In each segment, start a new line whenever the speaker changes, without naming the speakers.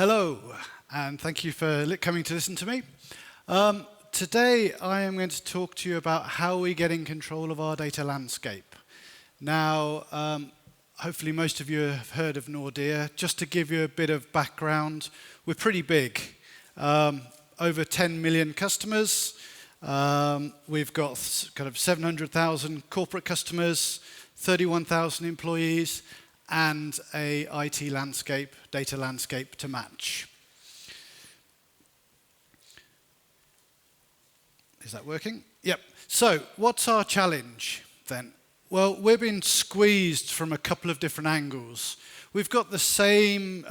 Hello, and thank you for coming to listen to me. Today I am going to talk to you about how we get in control of our data landscape. Now, hopefully most of you have heard of Nordea. Just to give you a bit of background, we're pretty big. Over 10 million customers. We've got kind of 700,000 corporate customers, 31,000 employees, and a IT landscape, data landscape to match. Is that working? Yep. So what's our challenge then? Well, we're being squeezed from a couple of different angles. We've got the same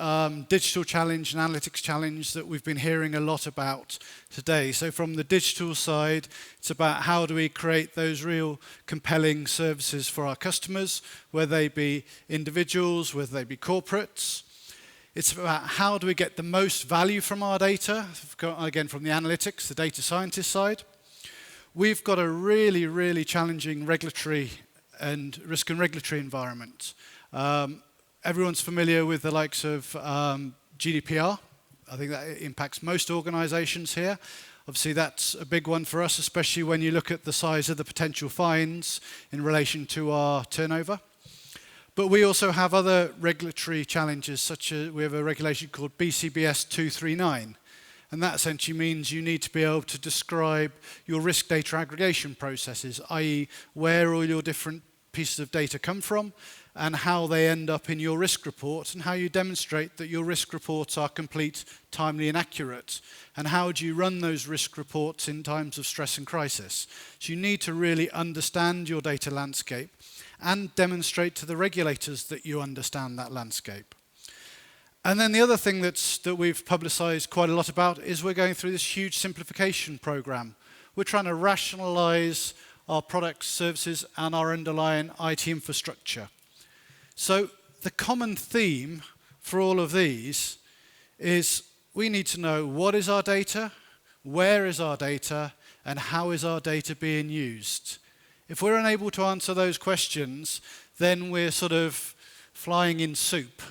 digital challenge and analytics challenge that we've been hearing a lot about today. So from the digital side, it's about how do we create those real compelling services for our customers, whether they be individuals, whether they be corporates. It's about how do we get the most value from our data, again from the analytics, the data scientist side. We've got a really, really challenging regulatory and risk and regulatory environment. Everyone's familiar with the likes of GDPR. I think that impacts most organizations here. Obviously, that's a big one for us, especially when you look at the size of the potential fines in relation to our turnover. But we also have other regulatory challenges, such as we have a regulation called BCBS 239. And that essentially means you need to be able to describe your risk data aggregation processes, i.e. where all your different pieces of data come from, and how they end up in your risk report, and how you demonstrate that your risk reports are complete, timely, and accurate. And how do you run those risk reports in times of stress and crisis? So you need to really understand your data landscape and demonstrate to the regulators that you understand that landscape. And then the other thing that we've publicized quite a lot about is we're going through this huge simplification program. We're trying to rationalize our products, services, and our underlying IT infrastructure. So the common theme for all of these is we need to know what is our data, where is our data, and how is our data being used. If we're unable to answer those questions, then we're sort of flying in soup.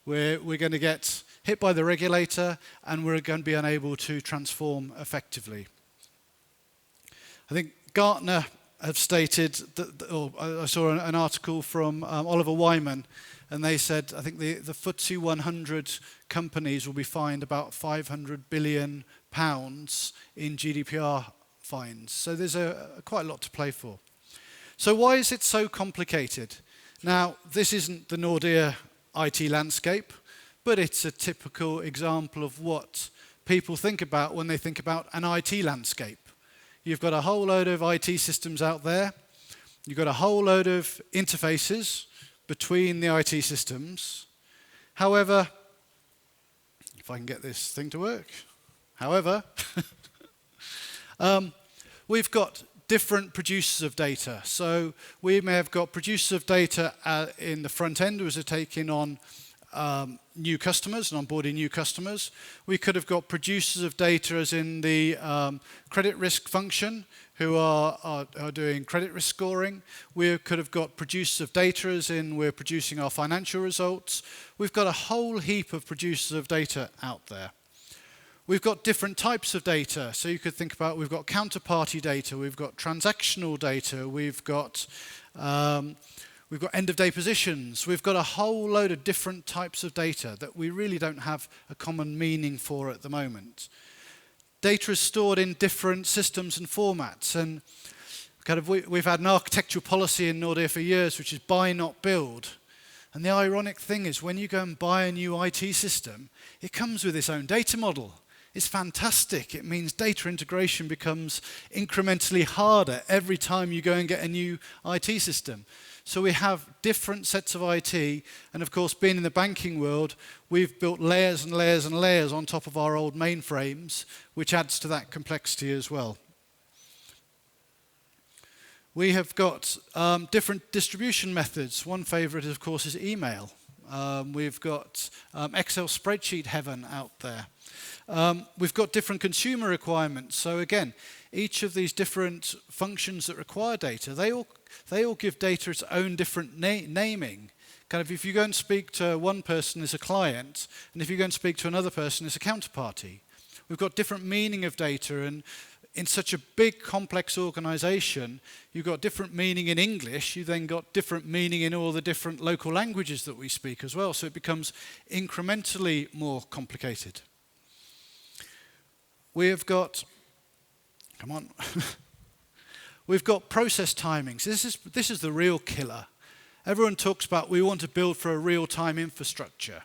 We're going to get hit by the regulator, and we're going to be unable to transform effectively. I think Gartner have stated, I saw an article from Oliver Wyman, and they said, I think the FTSE 100 companies will be fined about £500 billion in GDPR fines. So there's quite a lot to play for. So why is it so complicated? Now, this isn't the Nordea IT landscape, but it's a typical example of what people think about when they think about an IT landscape. You've got a whole load of IT systems out there. You've got a whole load of interfaces between the IT systems. However, if I can get this thing to work. However, we've got different producers of data. So we may have got producers of data in the front end who are taking on new customers and onboarding new customers. We could have got producers of data as in the credit risk function who are doing credit risk scoring. We could have got producers of data as in we're producing our financial results. We've got a whole heap of producers of data out there. We've got different types of data. So you could think about we've got counterparty data, we've got transactional data, we've got end-of-day positions. We've got a whole load of different types of data that we really don't have a common meaning for at the moment. Data is stored in different systems and formats. And we've had an architectural policy in Nordea for years, which is buy, not build. And the ironic thing is when you go and buy a new IT system, it comes with its own data model. It's fantastic. It means data integration becomes incrementally harder every time you go and get a new IT system. So we have different sets of IT, and of course, being in the banking world, we've built layers and layers and layers on top of our old mainframes, which adds to that complexity as well. We have got different distribution methods. One favorite, of course, is email. We've got Excel spreadsheet heaven out there. We've got different consumer requirements. So again, each of these different functions that require data, they all give data its own different naming. kind of if you go and speak to one person as a client, and if you go and speak to another person as a counterparty. We've got different meaning of data, and in such a big, complex organization, you've got different meaning in English, you then got different meaning in all the different local languages that we speak as well, so it becomes incrementally more complicated. We have got, come on, we've got process timings. This is the real killer. Everyone talks about we want to build for a real-time infrastructure.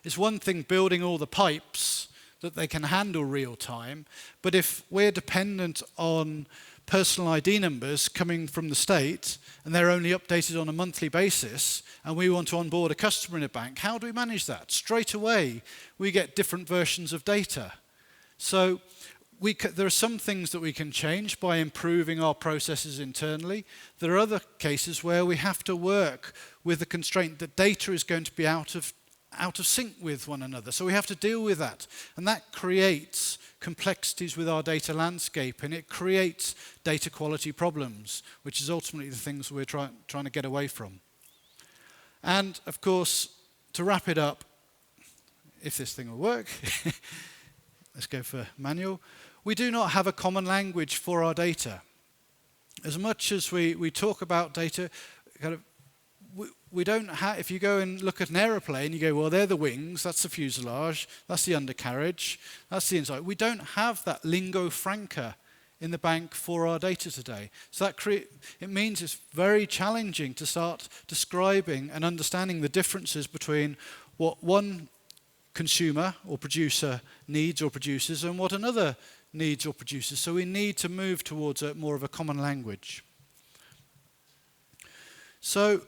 It's one thing building all the pipes that they can handle real time, but if we're dependent on personal ID numbers coming from the state and they're only updated on a monthly basis and we want to onboard a customer in a bank, how do we manage that? Straight away, we get different versions of data. So there are some things that we can change by improving our processes internally. There are other cases where we have to work with the constraint that data is going to be out of sync with one another. So we have to deal with that. And that creates complexities with our data landscape, and it creates data quality problems, which is ultimately the things we're trying to get away from. And of course, to wrap it up, if this thing will work, let's go for manual. We do not have a common language for our data. As much as we talk about data, kind of, we don't have, if you go and look at an aeroplane, you go, well, they're the wings, that's the fuselage, that's the undercarriage, that's the inside. We don't have that lingua franca in the bank for our data today. So it means it's very challenging to start describing and understanding the differences between what one consumer or producer needs or produces and what another needs or produces. So we need to move towards more of a common language. So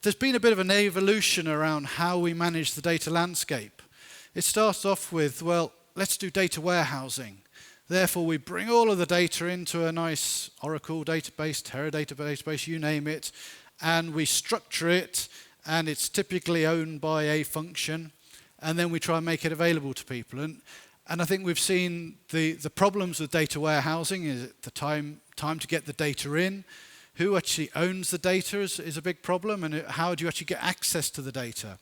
there's been a bit of an evolution around how we manage the data landscape. It starts off with, well, let's do data warehousing. Therefore, we bring all of the data into a nice Oracle database, Teradata database, you name it, and we structure it, and it's typically owned by a function, and then we try and make it available to people. And I think we've seen the problems with data warehousing is the time to get the data in. Who actually owns the data is a big problem, and how do you actually get access to the data?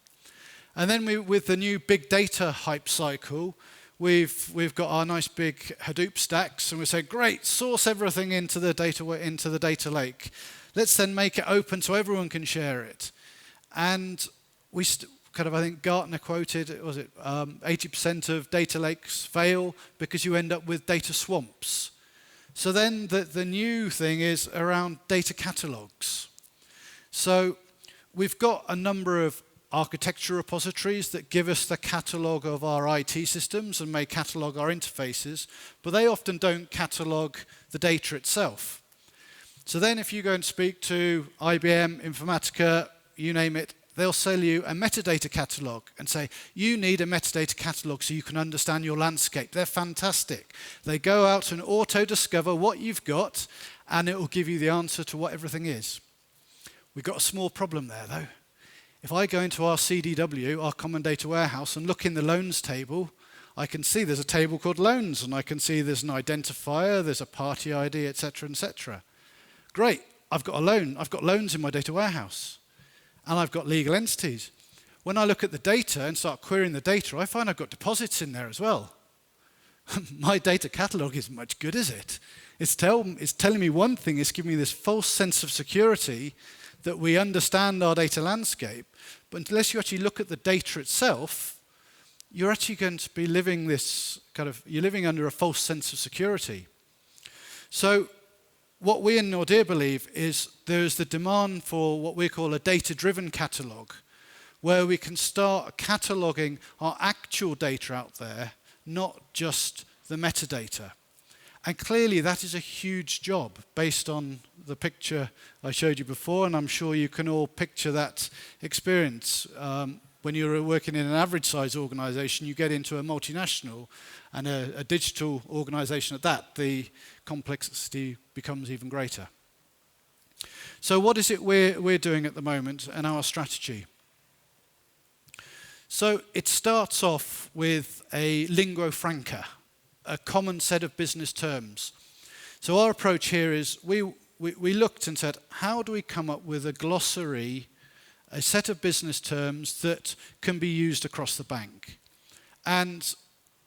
And then with the new big data hype cycle, we've got our nice big Hadoop stacks, and we say, great, source everything into the data lake. Let's then make it open so everyone can share it. And I think Gartner quoted, 80% of data lakes fail because you end up with data swamps. So then the new thing is around data catalogs. So we've got a number of architecture repositories that give us the catalog of our IT systems and may catalog our interfaces, but they often don't catalog the data itself. So then if you go and speak to IBM, Informatica, you name it, they'll sell you a metadata catalog and say, you need a metadata catalog so you can understand your landscape. They're fantastic. They go out and auto-discover what you've got, and it will give you the answer to what everything is. We've got a small problem there, though. If I go into our CDW, our Common Data Warehouse, and look in the loans table, I can see there's a table called loans, and I can see there's an identifier, there's a party ID, etc., etc. Great, I've got a loan. I've got loans in my data warehouse. And I've got legal entities. When I look at the data and start querying the data, I find I've got deposits in there as well. My data catalog isn't much good, is it? It's telling me one thing, it's giving me this false sense of security that we understand our data landscape, but unless you actually look at the data itself, you're actually going to be living you're living under a false sense of security. So what we in Nordea believe is there's the demand for what we call a data-driven catalog, where we can start cataloging our actual data out there, not just the metadata. And clearly that is a huge job based on the picture I showed you before, and I'm sure you can all picture that experience. When you're working in an average size organization, you get into a multinational and a digital organization at that, the complexity becomes even greater. So what is it we're doing at the moment and our strategy? So it starts off with a lingua franca, a common set of business terms. So our approach here is we looked and said, how do we come up with a glossary a set of business terms that can be used across the bank. And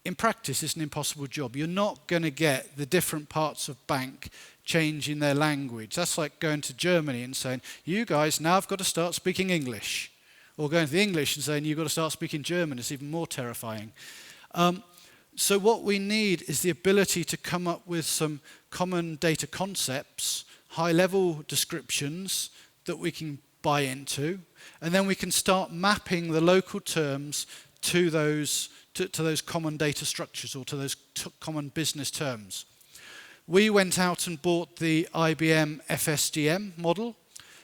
in practice, it's an impossible job. You're not going to get the different parts of bank changing their language. That's like going to Germany and saying, you guys now have got to start speaking English. Or going to the English and saying, you've got to start speaking German. It's even more terrifying. So what we need is the ability to come up with some common data concepts, high-level descriptions that we can buy into, and then we can start mapping the local terms to those common data structures or to those common business terms. We went out and bought the IBM FSDM model,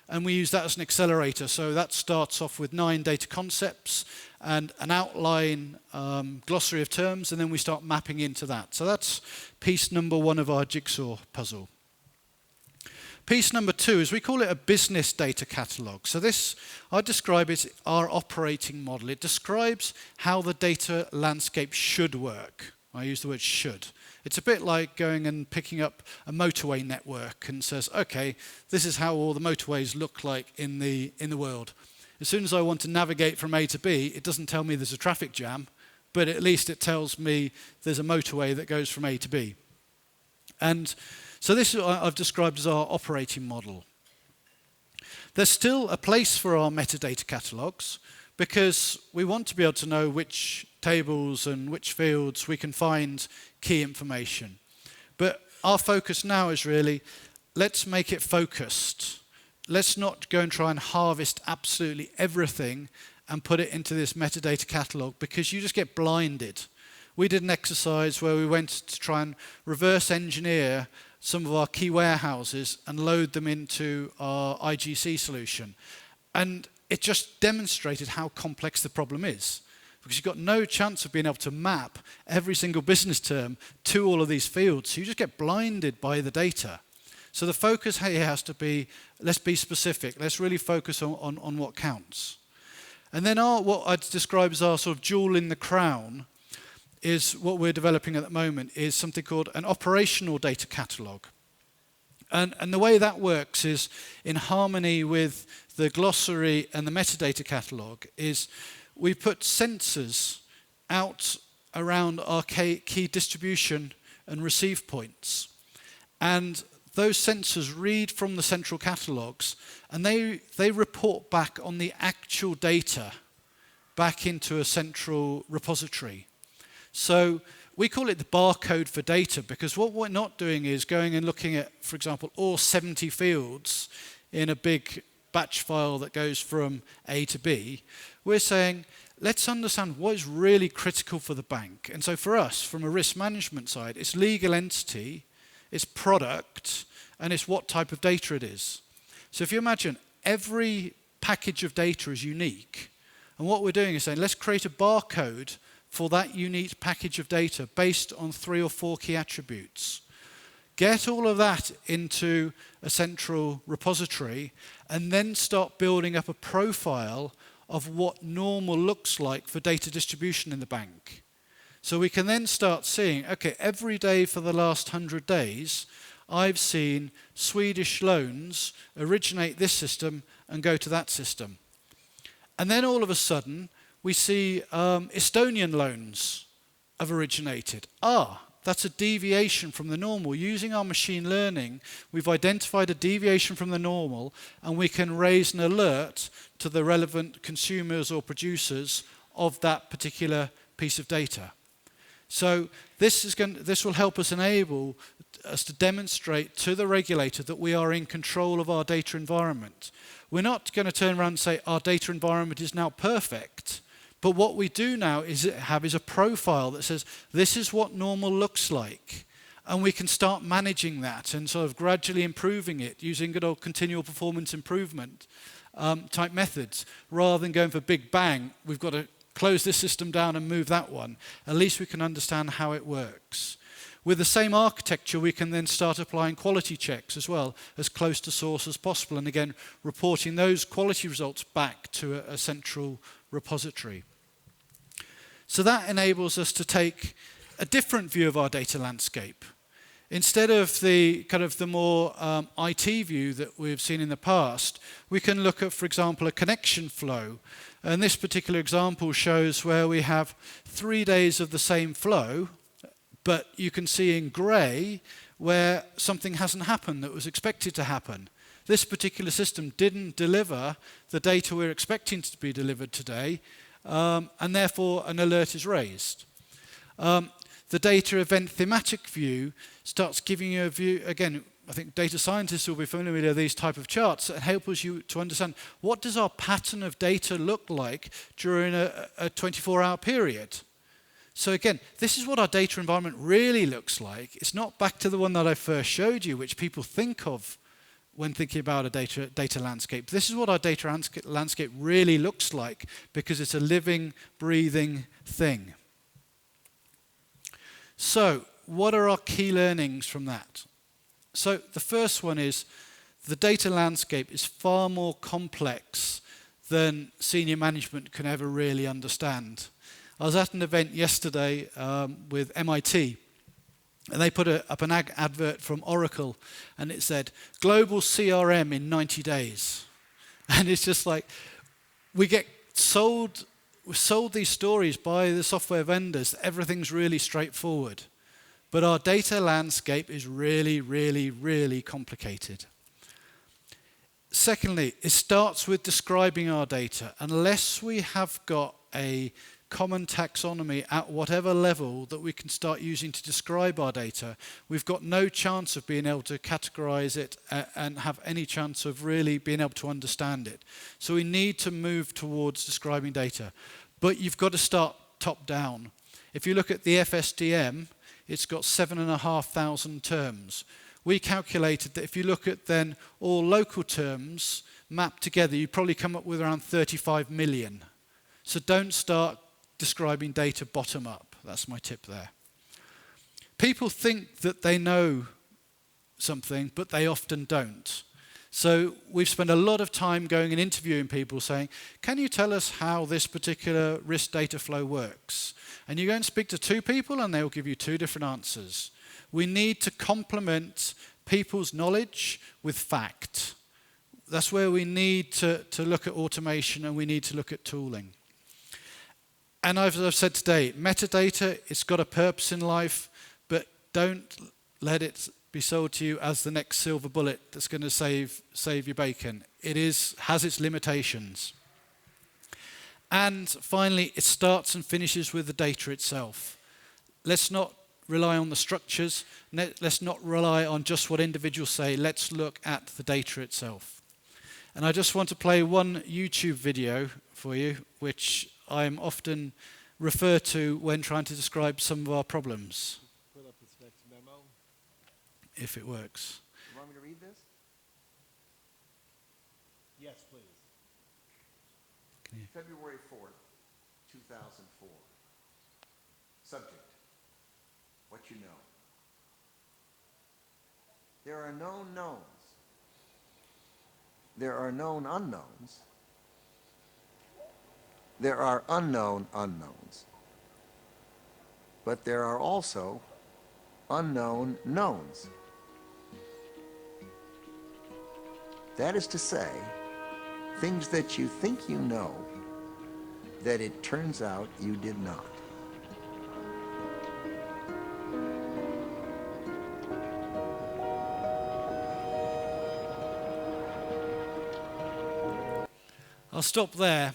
and we use that as an accelerator. So that starts off with 9 data concepts and an outline glossary of terms, and then we start mapping into that. So that's piece number 1 of our jigsaw puzzle. Piece number 2 is we call it a business data catalog. So this, I describe it our operating model. It describes how the data landscape should work. I use the word should. It's a bit like going and picking up a motorway network and says, okay, this is how all the motorways look like in the world. As soon as I want to navigate from A to B, it doesn't tell me there's a traffic jam, but at least it tells me there's a motorway that goes from A to B. And so this is what I've described as our operating model. There's still a place for our metadata catalogs because we want to be able to know which tables and which fields we can find key information. But our focus now is really, let's make it focused. Let's not go and try and harvest absolutely everything and put it into this metadata catalog because you just get blinded. We did an exercise where we went to try and reverse engineer some of our key warehouses and load them into our IGC solution. And it just demonstrated how complex the problem is. Because you've got no chance of being able to map every single business term to all of these fields. So you just get blinded by the data. So the focus here has to be, let's be specific. Let's really focus on what counts. And then what I'd describe as our sort of jewel in the crown is what we're developing at the moment is something called an operational data catalog. And the way that works is in harmony with the glossary and the metadata catalog is we put sensors out around our key distribution and receive points. And those sensors read from the central catalogs and they report back on the actual data back into a central repository. So we call it the barcode for data because what we're not doing is going and looking at, for example, all 70 fields in a big batch file that goes from A to B. We're saying, let's understand what is really critical for the bank. And so for us, from a risk management side, it's legal entity, it's product, and it's what type of data it is. So if you imagine every package of data is unique, and what we're doing is saying, let's create a barcode for that unique package of data based on 3 or 4 key attributes. Get all of that into a central repository and then start building up a profile of what normal looks like for data distribution in the bank. So we can then start seeing, okay, every day for the last 100 days, I've seen Swedish loans originate this system and go to that system. And then all of a sudden, we see Estonian loans have originated. That's a deviation from the normal. Using our machine learning, we've identified a deviation from the normal, and we can raise an alert to the relevant consumers or producers of that particular piece of data. So this will help us enable us to demonstrate to the regulator that we are in control of our data environment. We're not going to turn around and say our data environment is now perfect. But what we do now is have a profile that says this is what normal looks like. And we can start managing that and sort of gradually improving it using good old continual performance improvement type methods. Rather than going for big bang, we've got to close this system down and move that one. At least we can understand how it works. With the same architecture, we can then start applying quality checks as well, as close to source as possible. And again, reporting those quality results back to a central repository. So that enables us to take a different view of our data landscape. Instead of the kind of the more IT view that we've seen in the past, we can look at, for example, a connection flow. And this particular example shows where we have 3 days of the same flow, but you can see in grey where something hasn't happened that was expected to happen. This particular system didn't deliver the data we're expecting to be delivered today, and therefore an alert is raised. The data event thematic view starts giving you a view, again, I think data scientists will be familiar with these type of charts that help us to understand what does our pattern of data look like during a 24-hour period. So again, this is what our data environment really looks like. It's not back to the one that I first showed you, which people think of when thinking about a data landscape. This is what our data landscape really looks like because it's a living, breathing thing. So, what are our key learnings from that? So, the first one is the data landscape is far more complex than senior management can ever really understand. I was at an event yesterday with MIT, and they put up an advert from Oracle, and it said, global CRM in 90 days. And it's just like, we're sold these stories by the software vendors. Everything's really straightforward. But our data landscape is really, really, really complicated. Secondly, it starts with describing our data. Unless we have got a common taxonomy at whatever level that we can start using to describe our data, we've got no chance of being able to categorize it and have any chance of really being able to understand it. So we need to move towards describing data. But you've got to start top down. If you look at the FSDM, it's got 7,500 terms. We calculated that if you look at then all local terms mapped together, you probably come up with around 35 million. So don't start describing data bottom up. That's my tip there. People think that they know something, but they often don't. So we've spent a lot of time going and interviewing people saying, can you tell us how this particular risk data flow works? And you go and speak to 2 people and they'll give you 2 different answers. We need to complement people's knowledge with fact. That's where we need to look at automation and we need to look at tooling. And as I've said today, metadata, it's got a purpose in life, but don't let it be sold to you as the next silver bullet that's going to save your bacon. It has its limitations. And finally, it starts and finishes with the data itself. Let's not rely on the structures. Let's not rely on just what individuals say. Let's look at the data itself. And I just want to play one YouTube video for you, which I'm often refer to when trying to describe some of our problems.
Put up this next memo.
If it works.
You want me to read this? Yes, please. February 4th, 2004. Subject, what you know. There are known knowns. There are known unknowns. There are unknown unknowns. But there are also unknown knowns. That is to say, things that you think you know, that it turns out you did not.
I'll stop there,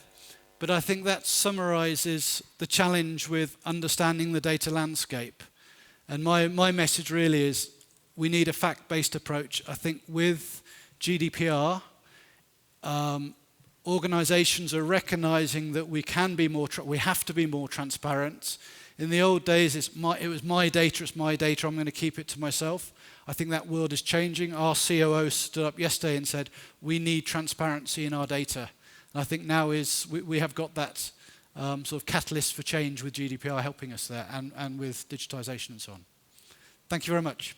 but I think that summarizes the challenge with understanding the data landscape. And my message really is we need a fact-based approach. I think with GDPR, organizations are recognizing that we can be more, we have to be more transparent. In the old days, it was my data, it's my data, I'm going to keep it to myself. I think that world is changing. Our COO stood up yesterday and said, we need transparency in our data. And I think now we have got that sort of catalyst for change with GDPR helping us there and with digitization and so on. Thank you very much.